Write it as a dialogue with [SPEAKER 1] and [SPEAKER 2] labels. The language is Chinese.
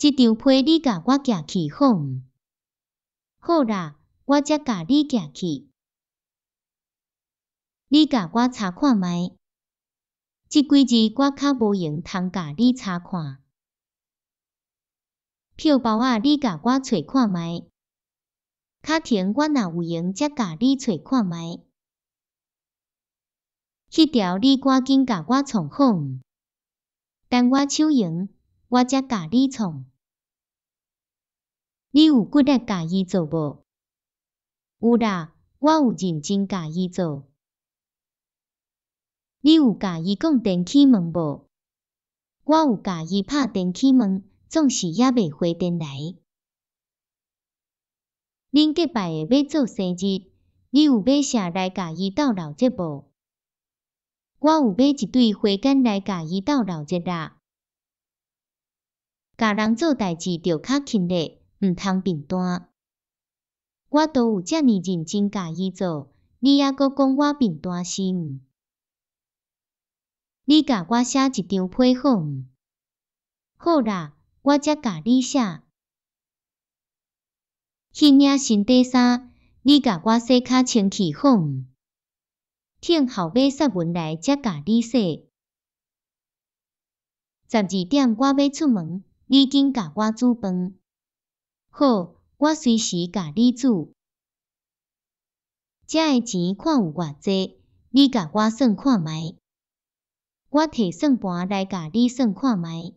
[SPEAKER 1] 即张被你甲我寄去好毋？好啦，我则甲你寄去。你甲我查看觅，即几字我较无闲通甲你查看。票包仔你甲我找看觅，卡亭我若有闲则甲你找看觅。迄条你赶紧甲我创好毋？等我手闲，我则甲你创。你有骨力甲伊做无？有啦，我有认真甲伊做。你有甲伊讲电气门无？我有甲伊拍电气门，总是也袂回电来。恁隔壁个要做生日，你有买啥来甲伊斗闹热无？我有买一对花杆来甲伊斗闹热啦。甲人做代志着较勤力，毋通笨蛋。我都有遮尔认真甲伊做，你还阁讲我笨蛋是毋？你甲我写一张批好毋？好啦，我则甲你写。迄领新底衫，你甲我洗骹清气好毋？听后尾说文来则甲你洗。12点我要出门，你紧甲我煮饭。好，我随时甲你煮。遮个钱看有偌济，你甲我算看觅。我摕算盘来甲你算看觅。